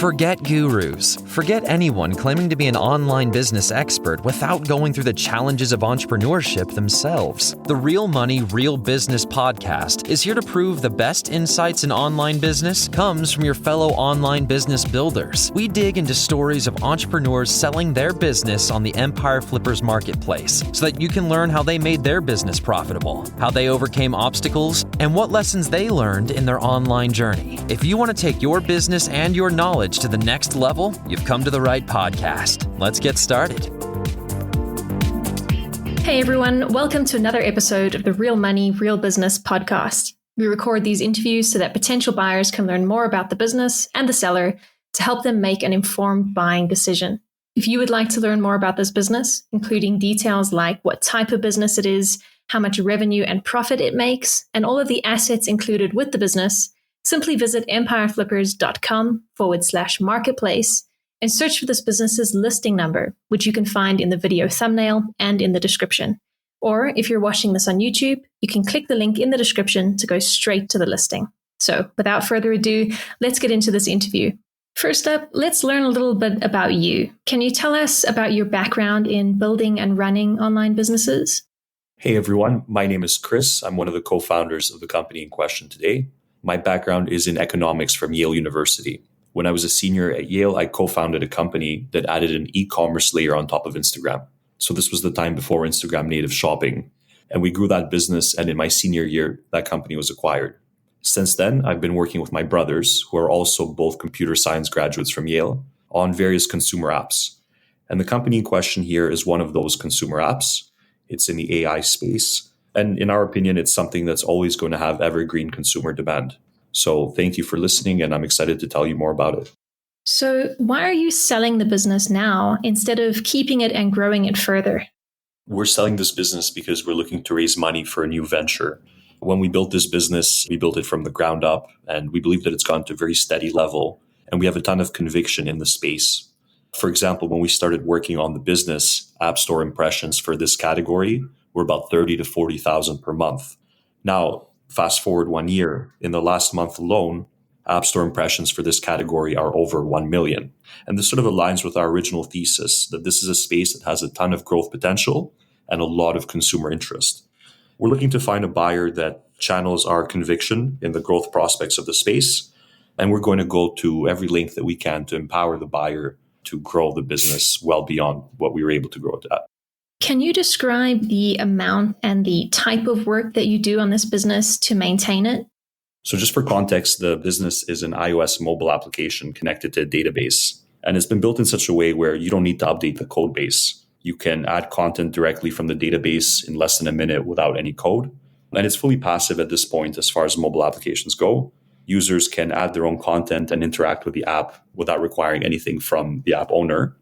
Forget gurus. Forget anyone claiming to be an online business expert without going through the challenges of entrepreneurship themselves. The Real Money, Real Business podcast is here to prove the best insights in online business comes from your fellow online business builders. We dig into stories of entrepreneurs selling their business on the Empire Flippers marketplace so that you can learn how they made their business profitable, how they overcame obstacles, and what lessons they learned in their online journey. If you want to take your business and your knowledge to the next level, you've come to the right podcast. Let's get started. Hey everyone, welcome to another episode of the Real Money, Real Business podcast. We record these interviews so that potential buyers can learn more about the business and the seller to help them make an informed buying decision. If you would like to learn more about this business, including details like what type of business it is, how much revenue and profit it makes, and all of the assets included with the business, simply visit empireflippers.com/marketplace and search for this business's listing number, which you can find in the video thumbnail and in the description. Or if you're watching this on YouTube, you can click the link in the description to go straight to the listing. So without further ado, let's get into this interview. First up, let's learn a little bit about you. Can you tell us about your background in building and running online businesses? Hey everyone, my name is Chris. I'm one of the co-founders of the company in question today. My background is in economics from Yale University. When I was a senior at Yale, I co-founded a company that added an e-commerce layer on top of Instagram. So this was the time before Instagram native shopping. And we grew that business, and in my senior year, that company was acquired. Since then, I've been working with my brothers, who are also both computer science graduates from Yale, on various consumer apps. And the company in question here is one of those consumer apps. It's in the AI space. And in our opinion, it's something that's always going to have evergreen consumer demand. So thank you for listening, and I'm excited to tell you more about it. So why are you selling the business now instead of keeping it and growing it further? We're selling this business because we're looking to raise money for a new venture. When we built this business, we built it from the ground up, and we believe that it's gone to a very steady level, and we have a ton of conviction in the space. For example, when we started working on the business, App Store impressions for this category were about 30 to 40,000 per month. Now, fast forward 1 year, in the last month alone, App Store impressions for this category are over 1 million. And this sort of aligns with our original thesis that this is a space that has a ton of growth potential and a lot of consumer interest. We're looking to find a buyer that channels our conviction in the growth prospects of the space, and we're going to go to every length that we can to empower the buyer to grow the business well beyond what we were able to grow it at. Can you describe the amount and the type of work that you do on this business to maintain it? So just for context, the business is an iOS mobile application connected to a database. And it's been built in such a way where you don't need to update the code base. You can add content directly from the database in less than a minute without any code. And it's fully passive at this point as far as mobile applications go. Users can add their own content and interact with the app without requiring anything from the app owner.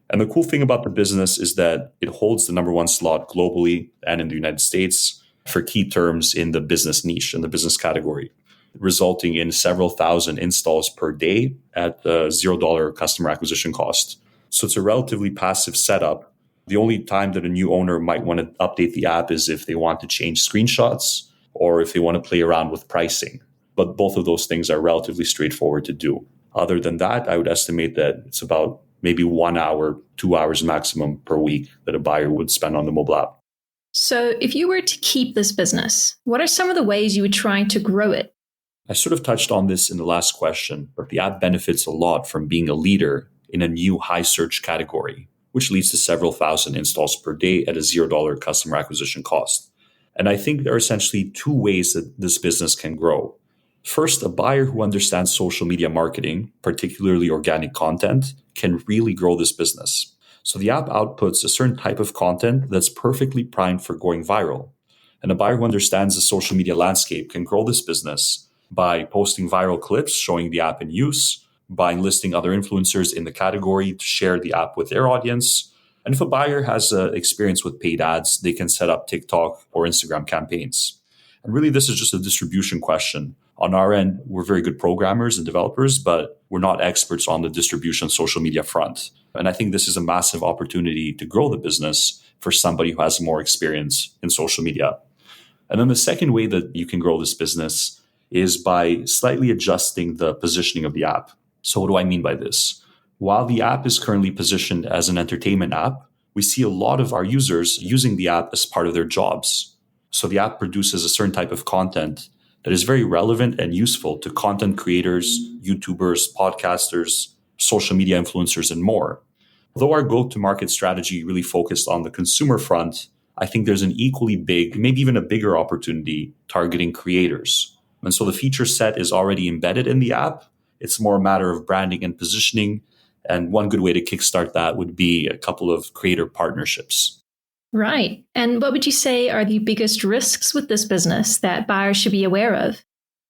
And the cool thing about the business is that it holds the number one slot globally and in the United States for key terms in the business niche, in the business category, resulting in several thousand installs per day at a $0 customer acquisition cost. So it's a relatively passive setup. The only time that a new owner might want to update the app is if they want to change screenshots or if they want to play around with pricing. But both of those things are relatively straightforward to do. Other than that, I would estimate that it's about maybe 1 hour, 2 hours maximum per week that a buyer would spend on the mobile app. So if you were to keep this business, what are some of the ways you would try to grow it? I sort of touched on this in the last question, but the app benefits a lot from being a leader in a new high search category, which leads to several thousand installs per day at a $0 customer acquisition cost. And I think there are essentially two ways that this business can grow. First, a buyer who understands social media marketing, particularly organic content, can really grow this business. So the app outputs a certain type of content that's perfectly primed for going viral. And a buyer who understands the social media landscape can grow this business by posting viral clips showing the app in use, by enlisting other influencers in the category to share the app with their audience. And if a buyer has experience with paid ads, they can set up TikTok or Instagram campaigns. And really, this is just a distribution question. On our end, we're very good programmers and developers, but we're not experts on the distribution social media front. And I think this is a massive opportunity to grow the business for somebody who has more experience in social media. And then the second way that you can grow this business is by slightly adjusting the positioning of the app. So what do I mean by this? While the app is currently positioned as an entertainment app, we see a lot of our users using the app as part of their jobs. So the app produces a certain type of content that is very relevant and useful to content creators, YouTubers, podcasters, social media influencers, and more. Though our go-to-market strategy really focused on the consumer front, I think there's an equally big, maybe even a bigger opportunity targeting creators. And so the feature set is already embedded in the app. It's more a matter of branding and positioning. And one good way to kickstart that would be a couple of creator partnerships. Right. And what would you say are the biggest risks with this business that buyers should be aware of?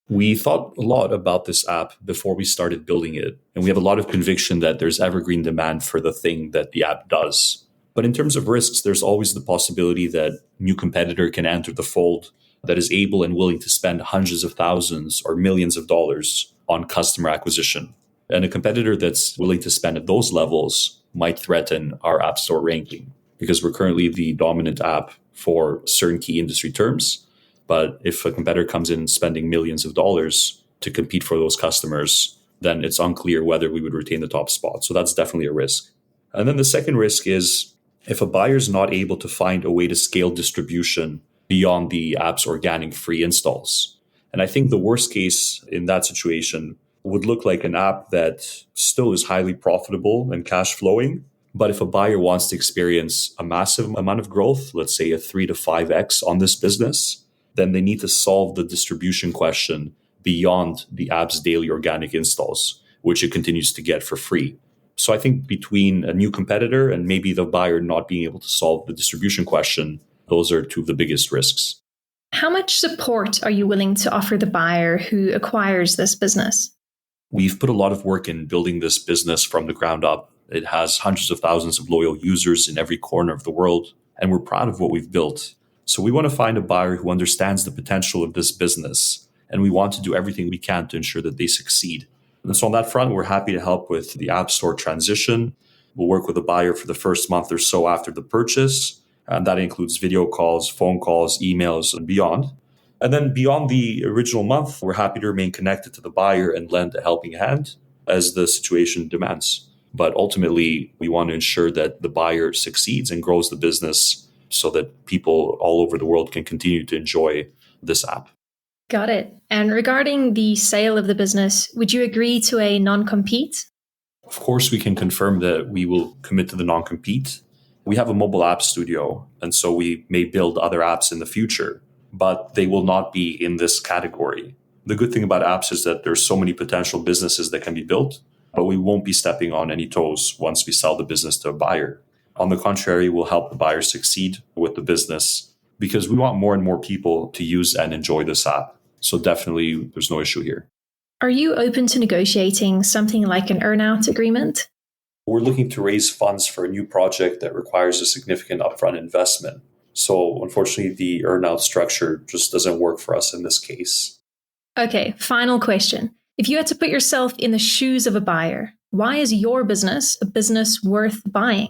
We thought a lot about this app before we started building it. And we have a lot of conviction that there's evergreen demand for the thing that the app does. But in terms of risks, there's always the possibility that a new competitor can enter the fold that is able and willing to spend hundreds of thousands or millions of dollars on customer acquisition. And a competitor that's willing to spend at those levels might threaten our App Store ranking because we're currently the dominant app for certain key industry terms. But if a competitor comes in spending millions of dollars to compete for those customers, then it's unclear whether we would retain the top spot. So that's definitely a risk. And then the second risk is if a buyer is not able to find a way to scale distribution beyond the app's organic free installs. And I think the worst case in that situation would look like an app that still is highly profitable and cash flowing. But if a buyer wants to experience a massive amount of growth, let's say a 3 to 5x on this business, then they need to solve the distribution question beyond the app's daily organic installs, which it continues to get for free. So I think between a new competitor and maybe the buyer not being able to solve the distribution question, those are two of the biggest risks. How much support are you willing to offer the buyer who acquires this business? We've put a lot of work in building this business from the ground up. It has hundreds of thousands of loyal users in every corner of the world, and we're proud of what we've built. So we want to find a buyer who understands the potential of this business, and we want to do everything we can to ensure that they succeed. And so on that front, we're happy to help with the App Store transition. We'll work with a buyer for the first month or so after the purchase, and that includes video calls, phone calls, emails, and beyond. And then beyond the original month, we're happy to remain connected to the buyer and lend a helping hand as the situation demands. But ultimately, we want to ensure that the buyer succeeds and grows the business so that people all over the world can continue to enjoy this app. Got it. And regarding the sale of the business, would you agree to a non-compete? Of course, we can confirm that we will commit to the non-compete. We have a mobile app studio, and so we may build other apps in the future, but they will not be in this category. The good thing about apps is that there's so many potential businesses that can be built, but we won't be stepping on any toes once we sell the business to a buyer. On the contrary, we'll help the buyer succeed with the business because we want more and more people to use and enjoy this app. So definitely, there's no issue here. Are you open to negotiating something like an earn-out agreement? We're looking to raise funds for a new project that requires a significant upfront investment. So unfortunately, the earn-out structure just doesn't work for us in this case. Okay, final question. If you had to put yourself in the shoes of a buyer, why is your business a business worth buying?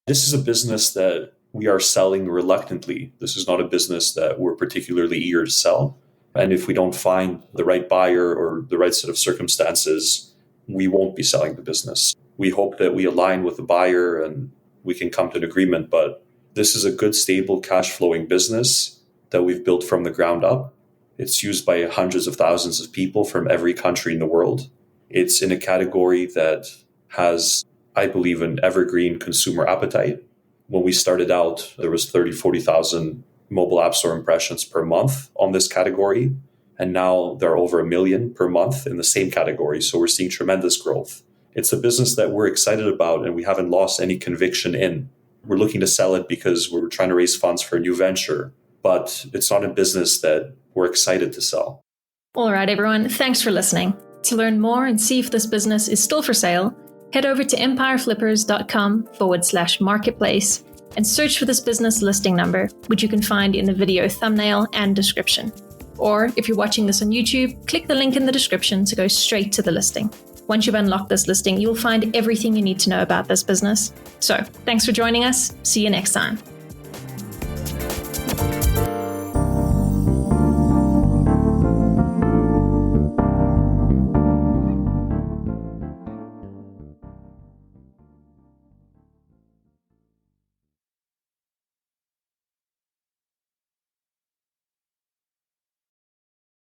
This is a business that we are selling reluctantly. This is not a business that we're particularly eager to sell. And if we don't find the right buyer or the right set of circumstances, we won't be selling the business. We hope that we align with the buyer and we can come to an agreement, but this is a good, stable, cash-flowing business that we've built from the ground up. It's used by hundreds of thousands of people from every country in the world. It's in a category that has, I believe, an evergreen consumer appetite. When we started out, there was 30, 40,000 mobile app store impressions per month on this category. And now there are over 1 million per month in the same category. So we're seeing tremendous growth. It's a business that we're excited about and we haven't lost any conviction in. We're looking to sell it because we're trying to raise funds for a new venture, but it's not a business that we're excited to sell. All right, everyone. Thanks for listening. To learn more and see if this business is still for sale, head over to empireflippers.com/marketplace and search for this business listing number, which you can find in the video thumbnail and description. Or if you're watching this on YouTube, click the link in the description to go straight to the listing. Once you've unlocked this listing, you'll find everything you need to know about this business. So, thanks for joining us. See you next time.